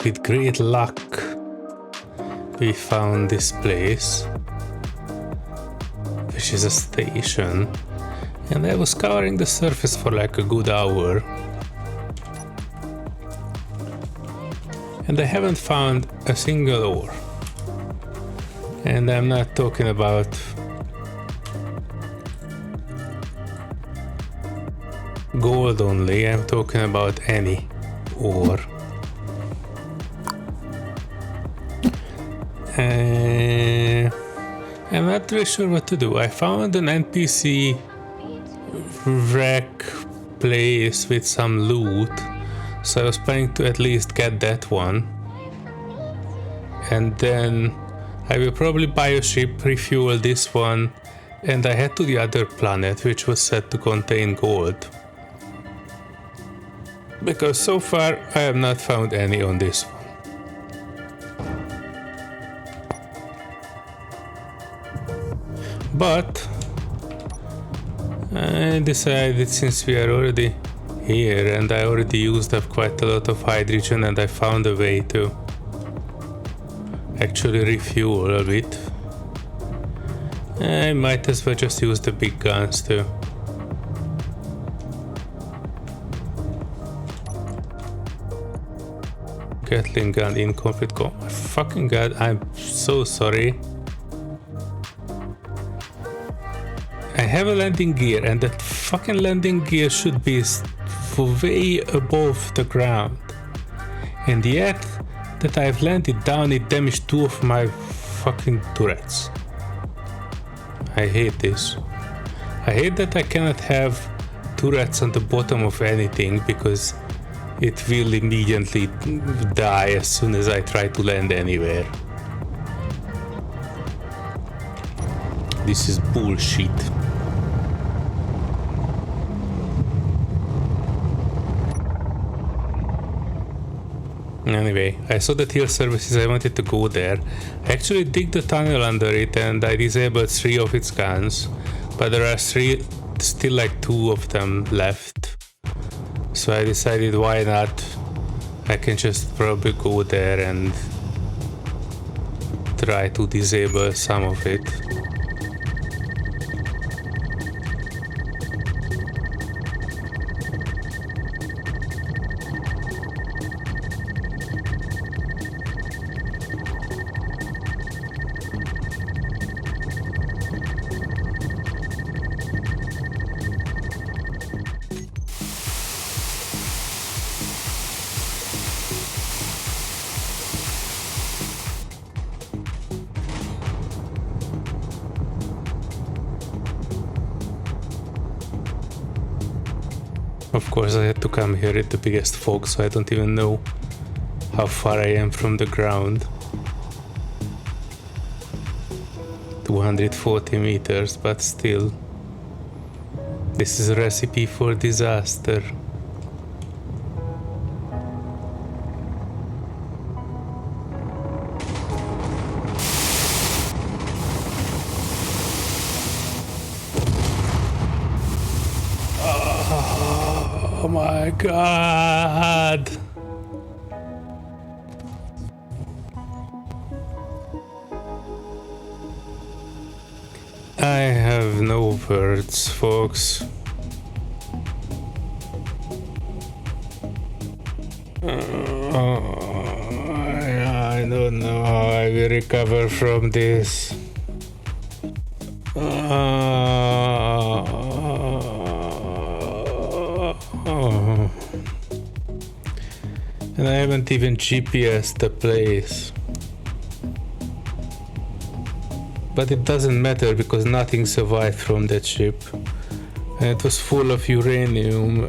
with great luck, we found this place, which is a station, and I was covering the surface for like a good hour, and I haven't found a single ore. And I'm not talking about gold only, I'm talking about any ore. I'm not really sure what to do. I found an NPC wreck place with some loot, so I was planning to at least get that one. And then I will probably buy a ship, refuel this one, and I head to the other planet, which was said to contain gold. Because so far I have not found any on this one. But I decided, since we are already here and I already used up quite a lot of hydrogen and I found a way to actually refuel a bit, I might as well just use the big guns too. Gatling gun incomplete. Oh my fucking god, I'm so sorry. I have a landing gear, and that fucking landing gear should be way above the ground. And yet, that I've landed down, it damaged 2 of my fucking turrets. I hate this. I hate that I cannot have turrets on the bottom of anything, because it will immediately die as soon as I try to land anywhere. This is bullshit. Anyway, I saw the hill services, I wanted to go there. I actually dig the tunnel under it and I disabled 3 of its guns, but there are still like 2 of them left. So I decided, why not? I can just probably go there and try to disable some of it. Of course, I had to come here at the biggest fog, so I don't even know how far I am from the ground. 240 meters, but still. This is a recipe for disaster. Oh my god! I have no words, folks. I don't know how I will recover from this. And I haven't even GPS'd the place. But it doesn't matter because nothing survived from that ship. And it was full of uranium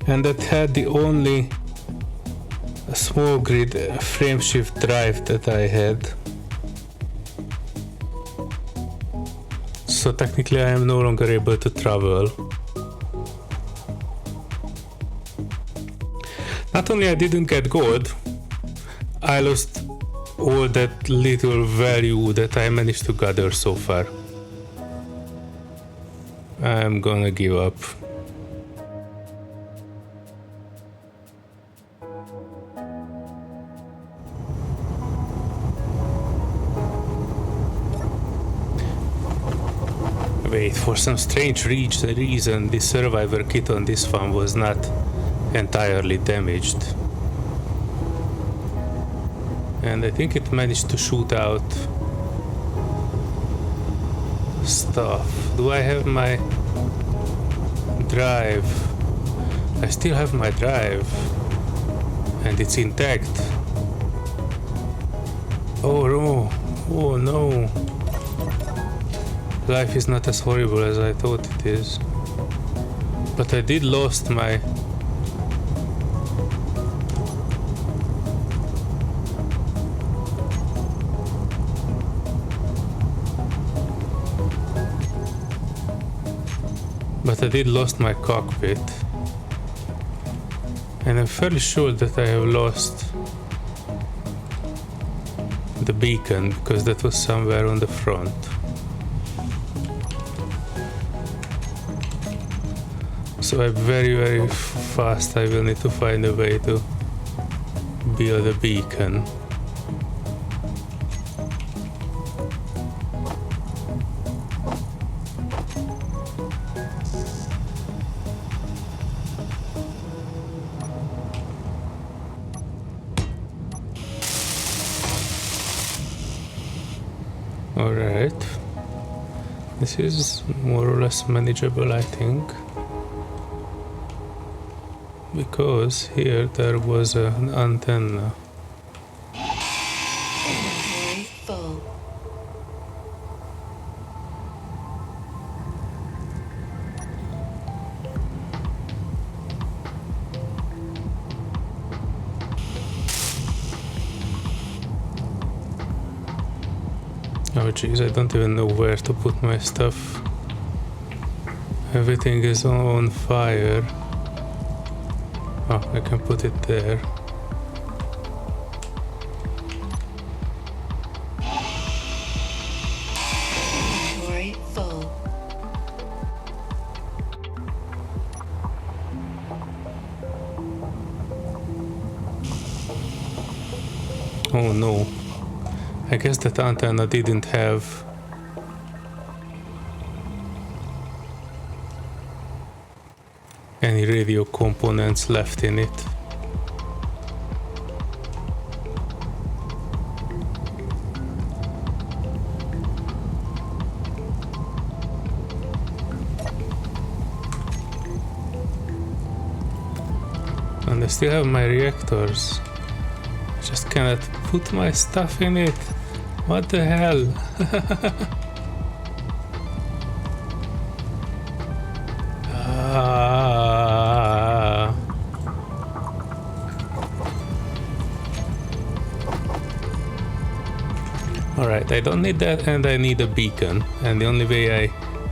and that had the only small grid frameshift drive that I had. So technically I am no longer able to travel. Not only I didn't get gold, I lost all that little value that I managed to gather so far. I'm gonna give up. Wait, for some strange reason, the survivor kit on this one was not entirely damaged. And I think it managed to shoot out stuff. Do I have my drive? I still have my drive. And it's intact. Oh no. Oh no. Life is not as horrible as I thought it is. But I did lost my... But I did lost my cockpit. And I'm fairly sure that I have lost the beacon, because that was somewhere on the front. So I'm very fast. I will need to find a way to build a beacon. Alright. This is more or less manageable, I think. Because here there was an antenna. Inventory full. Oh jeez, I don't even know where to put my stuff. Everything is on fire. Oh, I can put it there. Inventory full. Oh no. I guess that antenna didn't have any radio components left in it. And I still have my reactors. I just cannot put my stuff in it. What the hell? Alright, I don't need that, and I need a beacon. And the only way I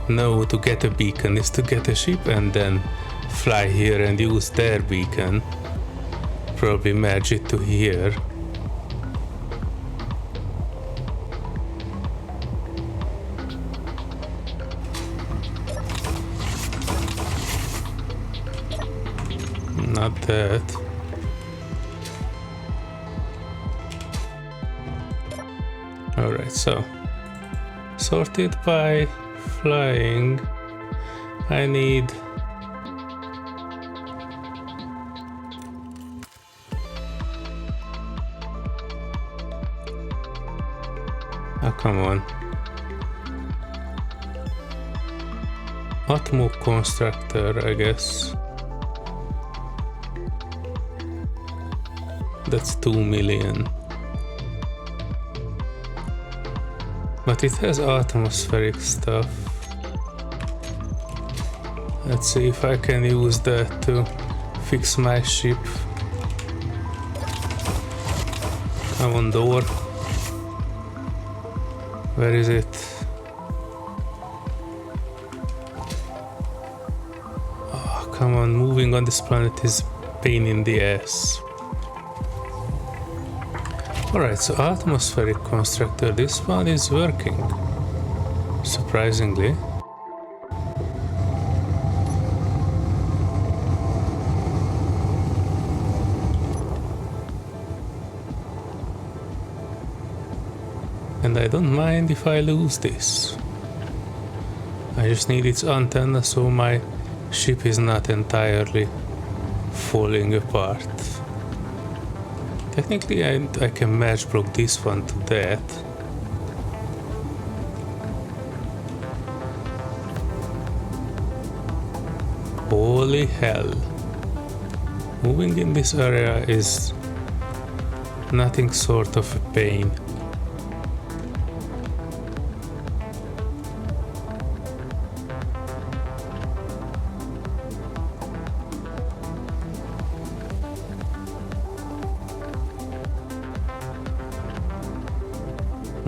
know to get a beacon is to get a ship and then fly here and use their beacon. Probably merge it to here. Not that. Alright, so sorted by flying. I need oh, come on. Atmo constructor, I guess. That's 2 million. But it has atmospheric stuff. Let's see if I can use that to fix my ship. Come on, door. Where is it? Oh, come on, moving on this planet is a pain in the ass. Alright, so atmospheric constructor, this one is working. Surprisingly. And I don't mind if I lose this. I just need its antenna so my ship is not entirely falling apart. Technically I can match block this one to that. Holy hell. Moving in this area is nothing short of a pain.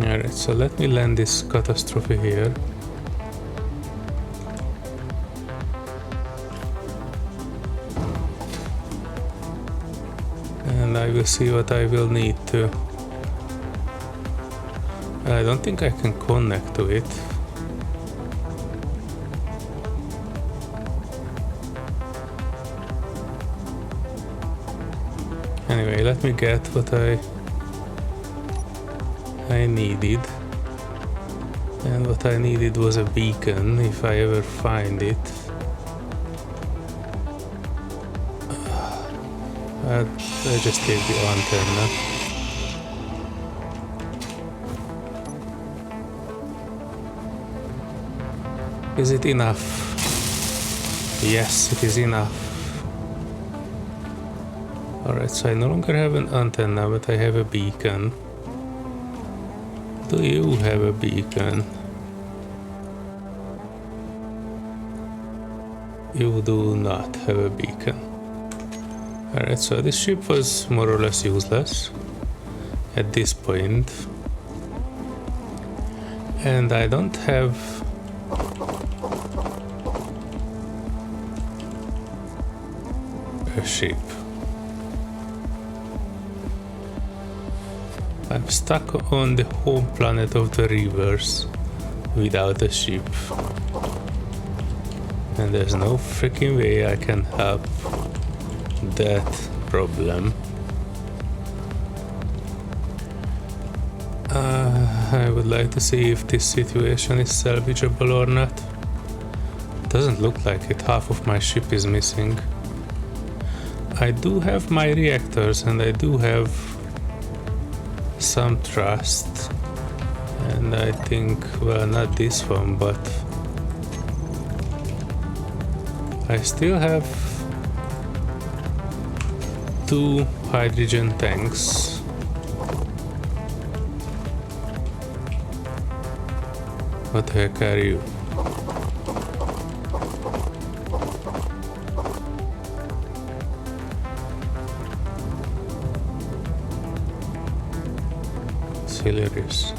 Alright, so let me land this Catastrophe here. And I will see what I will need to. I don't think I can connect to it. Anyway, let me get what I needed. And what I needed was a beacon, if I ever find it. I just take the antenna. Is it enough? Yes, it is enough. Alright, so I no longer have an antenna, but I have a beacon. Do you have a beacon? You do not have a beacon. Alright, so this ship was more or less useless at this point. And I don't have a ship. I'm stuck on the home planet of the rivers without a ship. And there's no freaking way I can help that problem. I would like to see if this situation is salvageable or not. Doesn't look like it. Half of my ship is missing. I do have my reactors and I do have some trust, and I think, well, not this one, but I still have 2 hydrogen tanks. What the heck are you? Hilarious.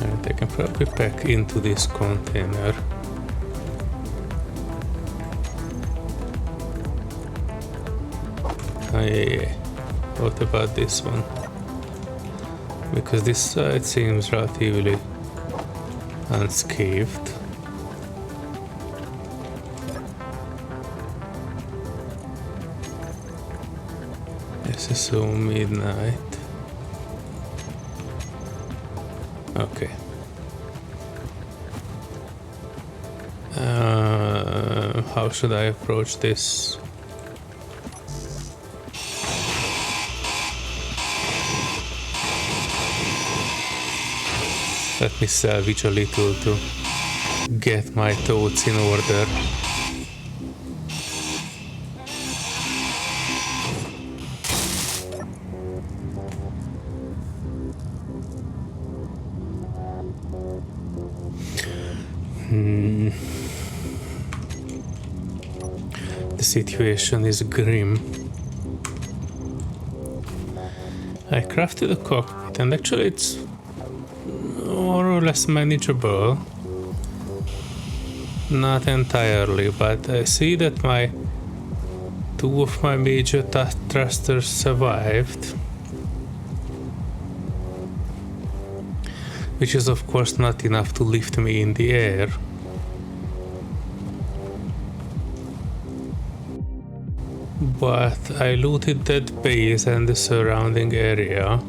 And I can probably pack into this container. Oh, yeah. What about this one? Because this side seems relatively unscathed. This is so midnight. Okay. How should I approach this? Let me salvage a little to get my thoughts in order. The situation is grim. I crafted a cockpit and actually it's more or less manageable. Not entirely, but I see that my 2 of my major thrusters survived. Which is of course not enough to lift me in the air. but I looted that base and the surrounding area.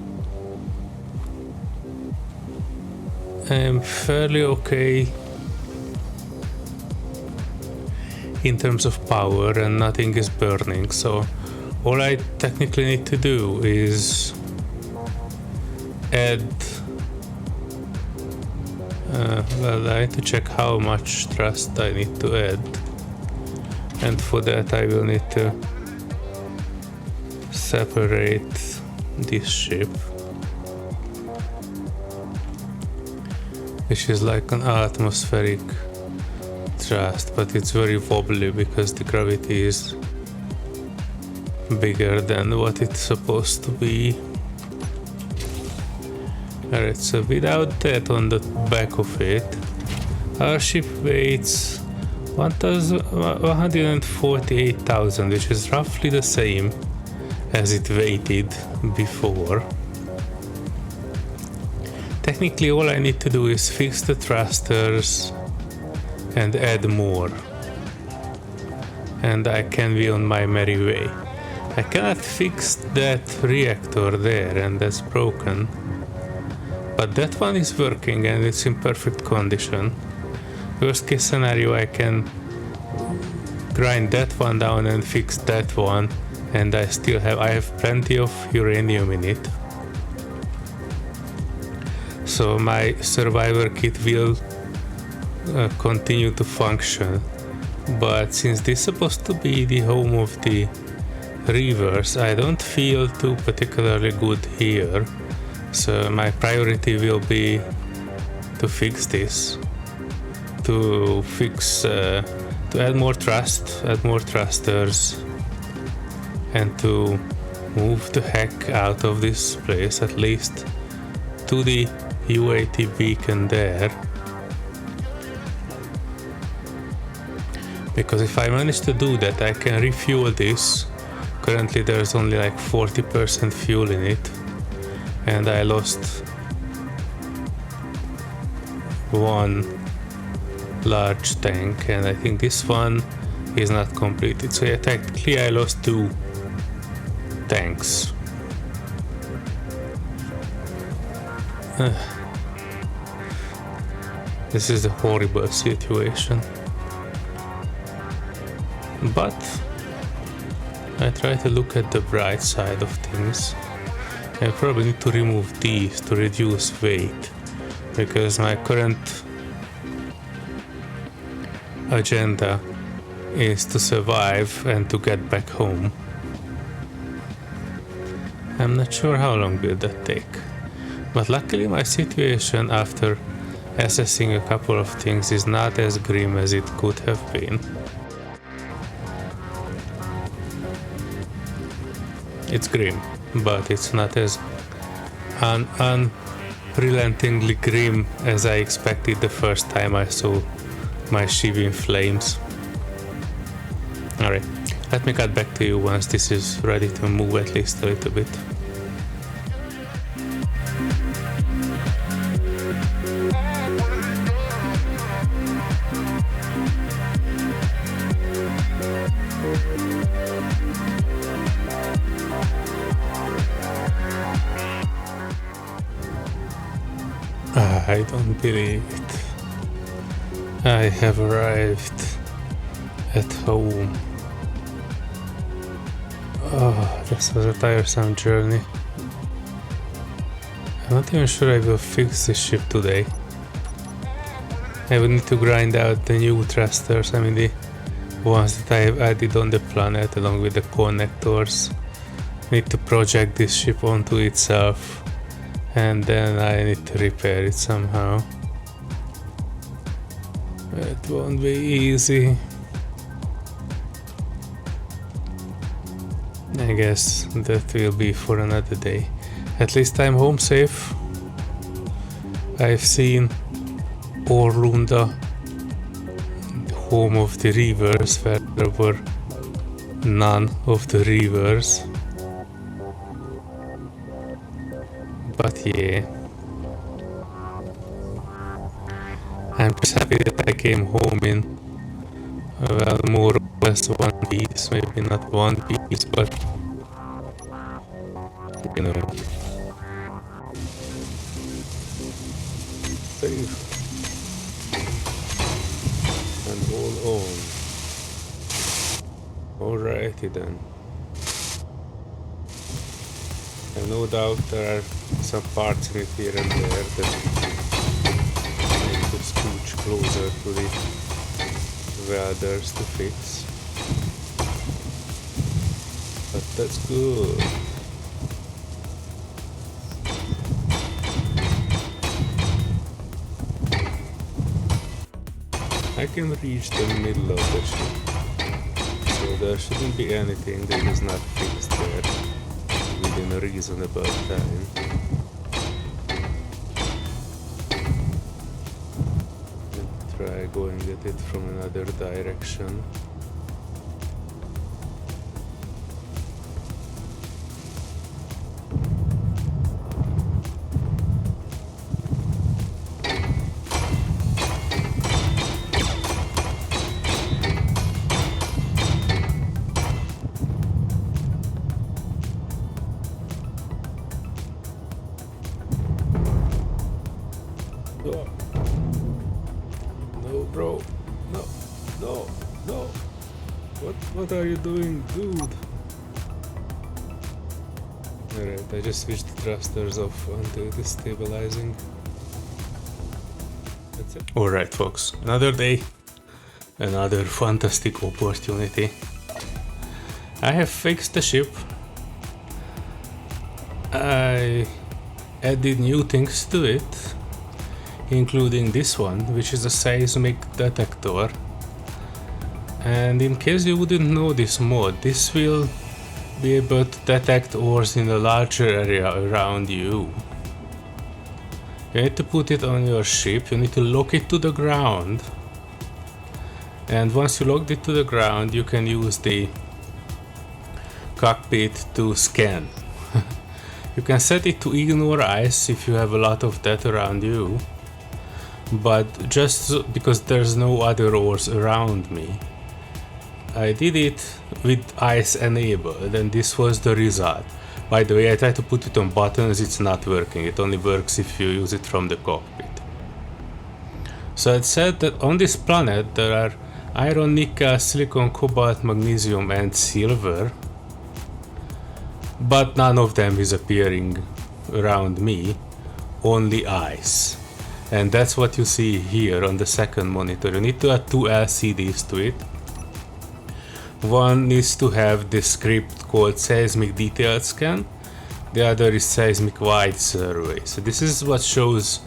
I'm fairly okay in terms of power and nothing is burning, so all I technically need to do is add well, I need to check how much thrust I need to add, and for that I will need to separate this ship, which is like an atmospheric thrust, but it's very wobbly because the gravity is bigger than what it's supposed to be. Alright, so without that on the back of it, our ship weighs 148,000, which is roughly the same as it weighted before. Technically all I need to do is fix the thrusters and add more, and I can be on my merry way. I cannot fix that reactor there, and that's broken, but that one is working and it's in perfect condition. Worst case scenario, I can grind that one down and fix that one, and I have plenty of uranium in it. So my survivor kit will continue to function, but since this is supposed to be the home of the reavers, I don't feel too particularly good here. So my priority will be to fix this, to add more thrust, add more thrusters, and to move the heck out of this place, at least to the UAT beacon there. Because if I manage to do that, I can refuel this. Currently there's only like 40% fuel in it, and I lost one large tank, and I think this one is not completed. So yeah, technically I lost 2 tanks. This is a horrible situation, but I try to look at the bright side of things. I probably need to remove these to reduce weight, because my current agenda is to survive and to get back home. I'm not sure how long will that take, but luckily my situation after assessing a couple of things is not as grim as it could have been. It's grim, but it's not as unrelentingly grim as I expected the first time I saw my ship in flames. Alright, let me cut back to you once this is ready to move at least a little bit. I don't believe it. I have arrived at home. Oh, this was a tiresome journey. I'm not even sure I will fix this ship today. I will need to grind out the new thrusters, I mean the ones that I have added on the planet along with the connectors. I need to project this ship onto itself, and then I need to repair it somehow. It won't be easy. I guess that will be for another day. At least I'm home safe. I've seen Orlunda, home of the reavers, where there were none of the reavers. But yeah, I'm just happy that I came home in, well, more or less just one piece, maybe not one piece, but you know. Save. And all on. Alrighty then. And no doubt there are some parts in it here and there that need to scooch closer to the welders to fix. But that's good. I can reach the middle of the ship, so there shouldn't be anything that is not fixed there within a reasonable time. And try going at it from another direction. Oh. No, bro. No, no, no. What are you doing, dude? Alright, I just switched the thrusters off until it is stabilizing. That's it. Alright, folks. Another day. Another fantastic opportunity. I have fixed the ship. I added new things to it, including this one, which is a seismic detector. And in case you wouldn't know this mod, this will be able to detect ores in a larger area around you. You need to put it on your ship, you need to lock it to the ground. And once you locked it to the ground, you can use the cockpit to scan. You can set it to ignore ice if you have a lot of that around you. But just because there's no other ores around me, I did it with ice enabled, and this was the result. By the way, I tried to put it on buttons, it's not working. It only works if you use it from the cockpit. So it said that on this planet there are iron, nickel, silicon, cobalt, magnesium and silver, but none of them is appearing around me, only ice. And that's what you see here on the second monitor. You need to add two LCDs to it. One needs to have this script called Seismic Detailed Scan. The other is Seismic Wide Survey. So this is what shows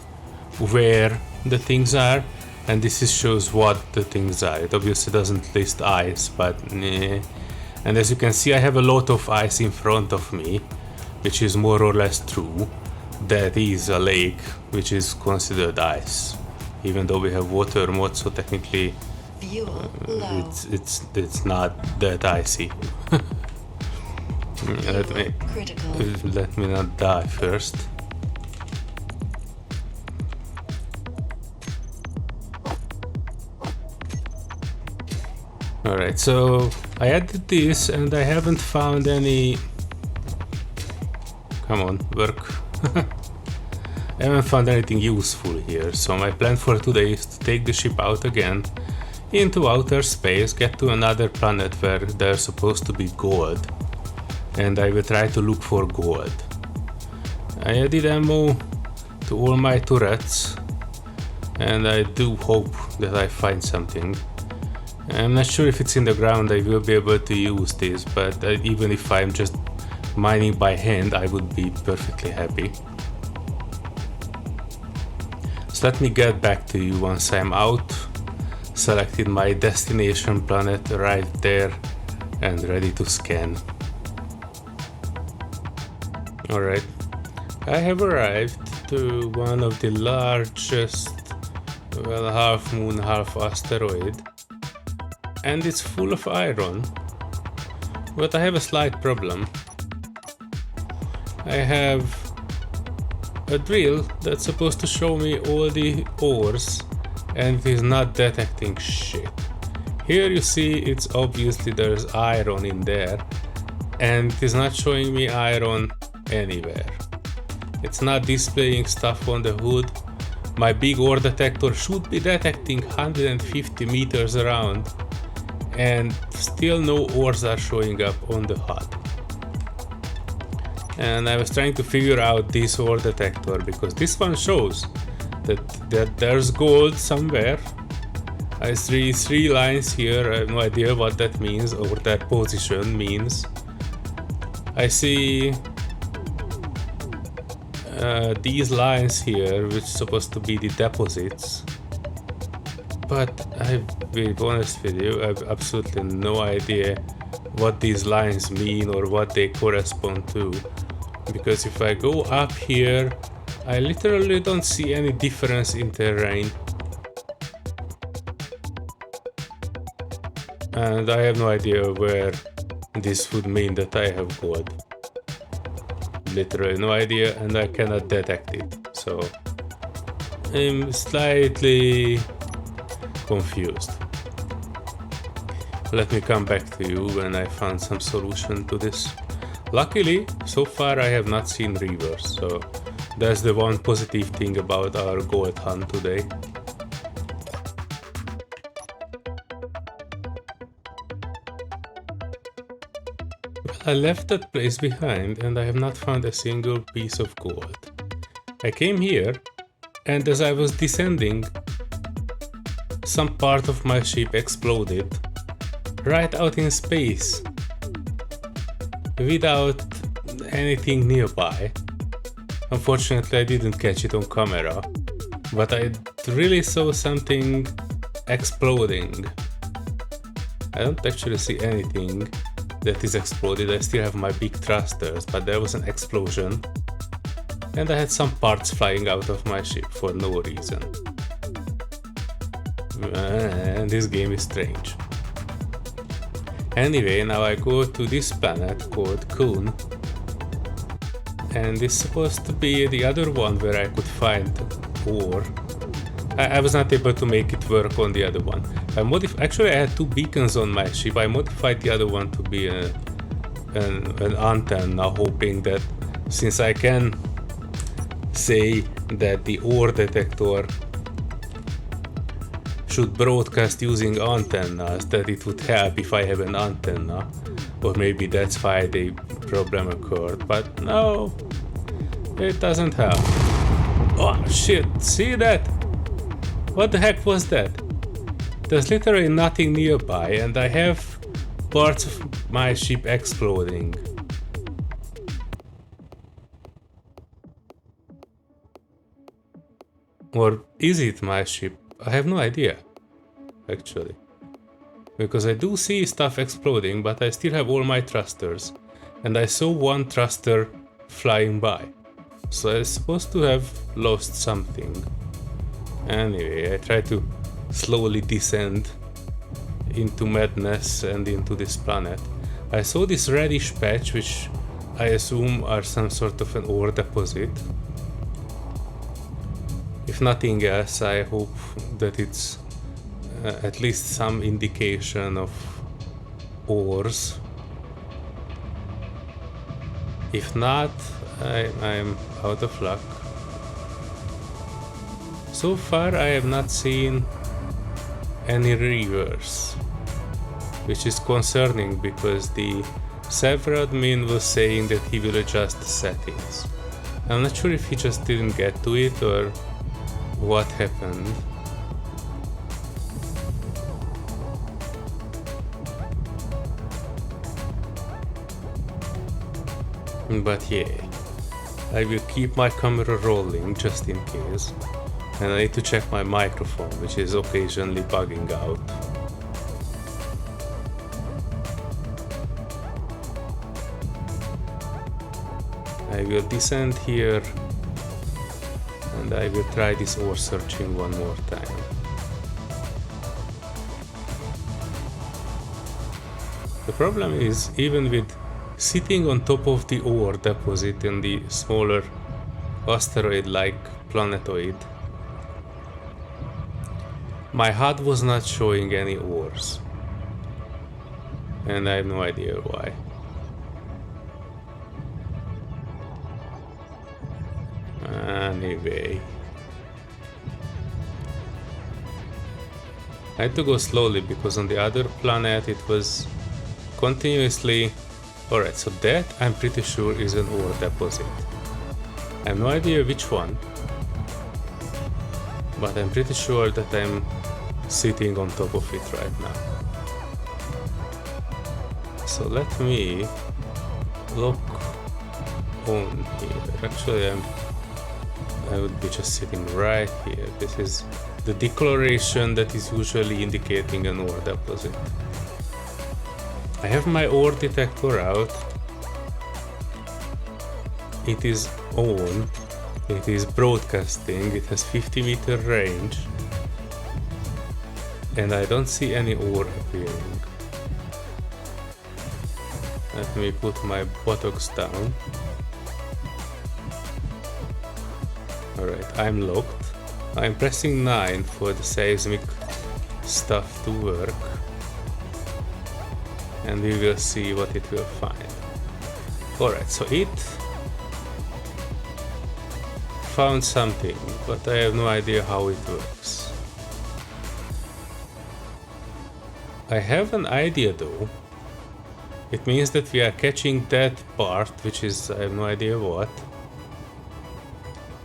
where the things are, and this shows what the things are. It obviously doesn't list ice, but nah. And as you can see, I have a lot of ice in front of me, which is more or less true. That is a lake, which is considered ice, even though we have water mode, so technically it's not that icy. let me not die first. Alright, so I added this and I haven't found any... Come on, work. I haven't found anything useful here, so my plan for today is to take the ship out again into outer space, get to another planet where there's supposed to be gold, and I will try to look for gold. I added ammo to all my turrets, and I do hope that I find something. I'm not sure if it's in the ground I will be able to use this, but even if I'm just mining by hand, I would be perfectly happy. So let me get back to you once I'm out, selected my destination planet, arrived there and ready to scan. Alright, I have arrived to one of the largest, well, half moon, half asteroid, and it's full of iron, but I have a slight problem. I have a drill that's supposed to show me all the ores, and it is not detecting shit. Here you see it's obviously there's iron in there, and it is not showing me iron anywhere. It's not displaying stuff on the hood. My big ore detector should be detecting 150 meters around, and still no ores are showing up on the HUD. And I was trying to figure out this ore detector because this one shows that there's gold somewhere. I see 3 lines here. I have no idea what that means or that position means. I see these lines here, which are supposed to be the deposits. But I'll be honest with you, I have absolutely no idea what these lines mean or what they correspond to. Because if I go up here, I literally don't see any difference in terrain. And I have no idea where this would mean that I have gold. Literally no idea, and I cannot detect it. So I'm slightly confused. Let me come back to you when I found some solution to this. Luckily, so far I have not seen reverse, so that's the one positive thing about our gold hunt today. Well, I left that place behind and I have not found a single piece of gold. I came here, and as I was descending, some part of my ship exploded right out in space without anything nearby. Unfortunately, I didn't catch it on camera, but I really saw something exploding. I don't actually see anything that is exploded. I still have my big thrusters, but there was an explosion, and I had some parts flying out of my ship for no reason. And this game is strange. Anyway, now I go to this planet called Kun, and it's supposed to be the other one where I could find ore. I was not able to make it work on the other one. Actually, I had 2 beacons on my ship. I modified the other one to be an antenna, hoping that since I can say that the ore detector should broadcast using antennas, that it would help if I have an antenna, or maybe that's why the problem occurred, but no, it doesn't help. Oh shit, see that? What the heck was that? There's literally nothing nearby, and I have parts of my ship exploding. Or is it my ship? I have no idea, actually. Because I do see stuff exploding, but I still have all my thrusters. And I saw one thruster flying by. So I'm supposed to have lost something. Anyway, I try to slowly descend into madness and into this planet. I saw this reddish patch, which I assume are some sort of an ore deposit. If nothing else, I hope that it's at least some indication of ores. If not, I'm out of luck. So far I have not seen any reverse, which is concerning because the server admin was saying that he will adjust the settings. I'm not sure if he just didn't get to it or what happened. But yeah, I will keep my camera rolling just in case. And I need to check my microphone, which is occasionally bugging out. I will descend here and I will try this ore searching one more time. The problem is, even with sitting on top of the ore deposit in the smaller asteroid-like planetoid, my HUD was not showing any ores. and I have no idea why. Anyway, I had to go slowly because on the other planet it was continuously... Alright, so that I'm pretty sure is an ore deposit. I have no idea which one, but I'm pretty sure that I'm sitting on top of it right now. So let me look on here. Actually, I would be just sitting right here. This is the decoloration that is usually indicating an ore deposit. I have my ore detector out. It is on. It is broadcasting. It has 50-meter range. And I don't see any ore appearing. Let me put my buttocks down. Alright, I'm locked. I'm pressing 9 for the seismic stuff to work. And we will see what it will find. Alright, so it found something, but I have no idea how it works. I have an idea though. It means that we are catching that part, which is, I have no idea what.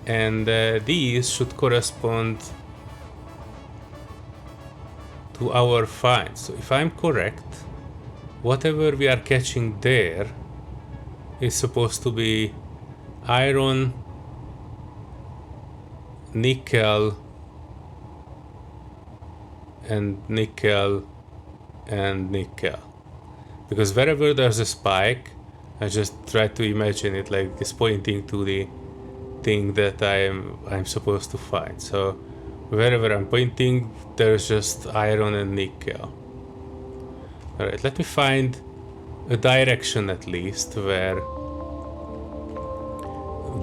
And these should correspond to our finds. So if I'm correct, whatever we are catching there is supposed to be iron, nickel, and nickel, and nickel. Because wherever there's a spike, I just try to imagine it like this pointing to the thing that I'm supposed to find. So wherever I'm pointing, there's just iron and nickel. Alright, let me find a direction at least where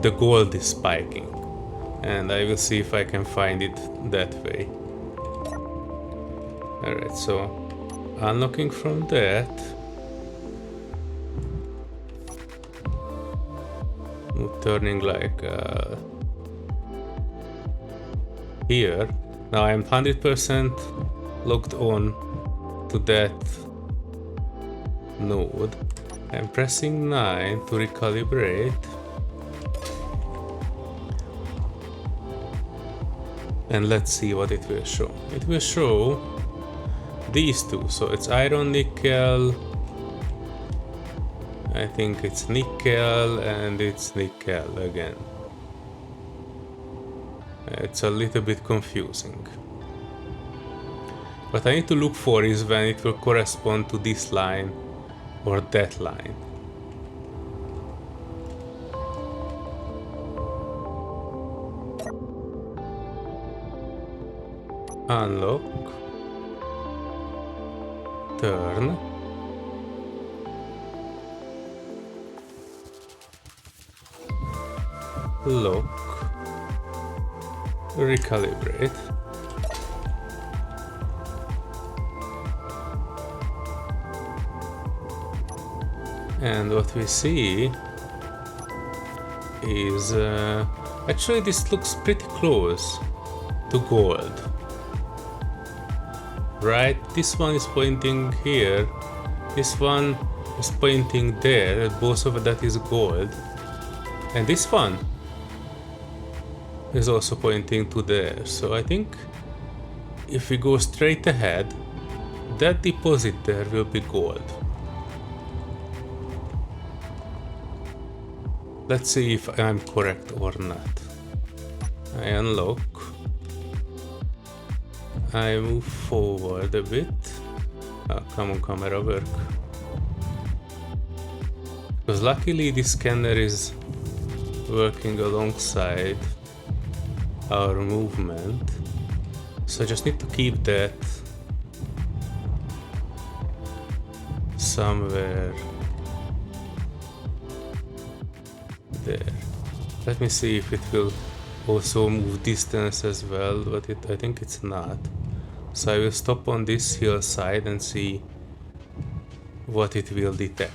the gold is spiking. And I will see if I can find it that way. Alright, so unlocking from that. Turning like here. Now I'm 100% logged on to that node. I'm pressing 9 to recalibrate. And let's see what it will show. It will show these two. So it's iron, nickel. I think it's nickel and it's nickel again. It's a little bit confusing. What I need to look for is when it will correspond to this line or that line. Unlock. Turn. Lock. Recalibrate. And what we see is actually this looks pretty close to gold. Right? This one is pointing here. This one is pointing there. Both of that is gold. And this one is also pointing to there. So I think if we go straight ahead, that deposit there will be gold. Let's see if I'm correct or not. I unlock. I move forward a bit. Oh, come on, camera, work. Because luckily this scanner is working alongside our movement. So I just need to keep that somewhere there. Let me see if it will also move distance as well, but I think it's not. So I will stop on this hillside and see what it will detect.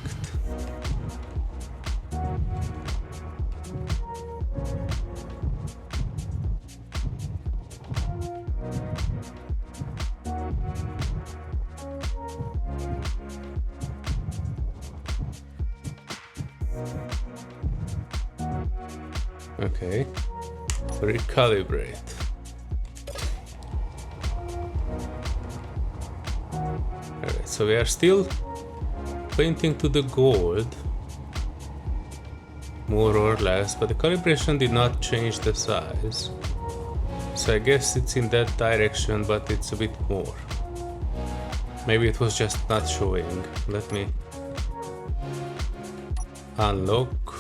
Okay, recalibrate. Alright, so we are still pointing to the gold, more or less, but the calibration did not change the size. So I guess it's in that direction, but it's a bit more. Maybe it was just not showing. Let me unlock,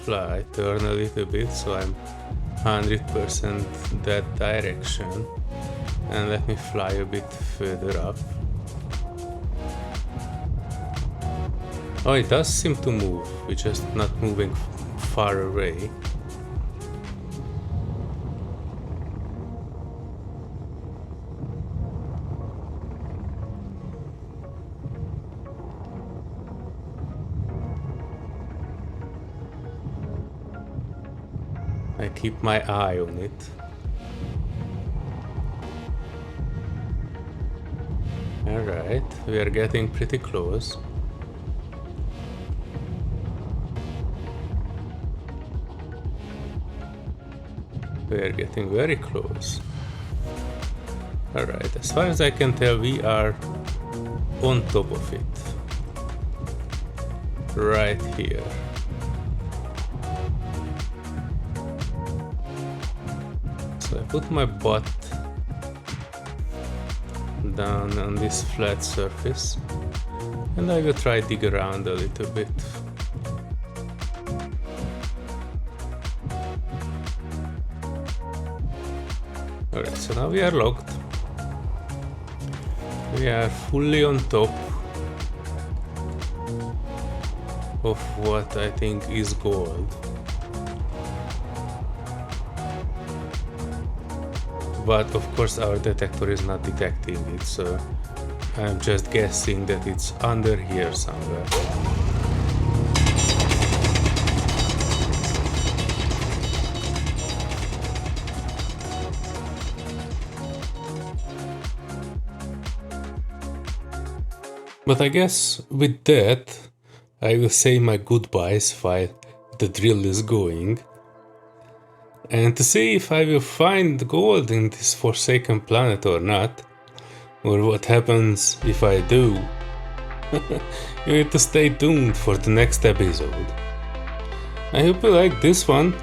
fly, turn a little bit so I'm 100% that direction, and let me fly a bit further up. Oh, it does seem to move, we're just not moving far away. I keep my eye on it. Alright, we are getting pretty close. We are getting very close. Alright, as far as I can tell, we are on top of it. Right here. So I put my butt down on this flat surface and I will try dig around a little bit. Alright, so now we are locked. We are fully on top of what I think is gold. But of course our detector is not detecting it, so I'm just guessing that it's under here somewhere. But I guess with that I will say my goodbyes while the drill is going. And to see if I will find gold in this forsaken planet or not, or what happens if I do, you need to stay tuned for the next episode. I hope you liked this one,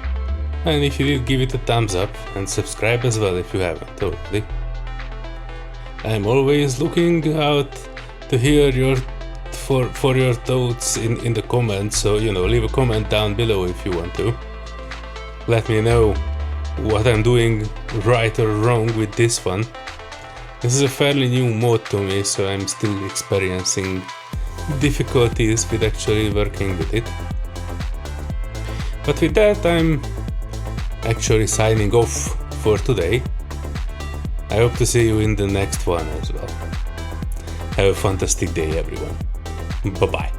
and if you did, give it a thumbs up and subscribe as well if you haven't already. I'm always looking out to hear for your thoughts in the comments, so leave a comment down below if you want to. Let me know what I'm doing right or wrong with this one. This is a fairly new mode to me, so I'm still experiencing difficulties with actually working with it. But with that, I'm actually signing off for today. I hope to see you in the next one as well. Have a fantastic day, everyone. Bye-bye.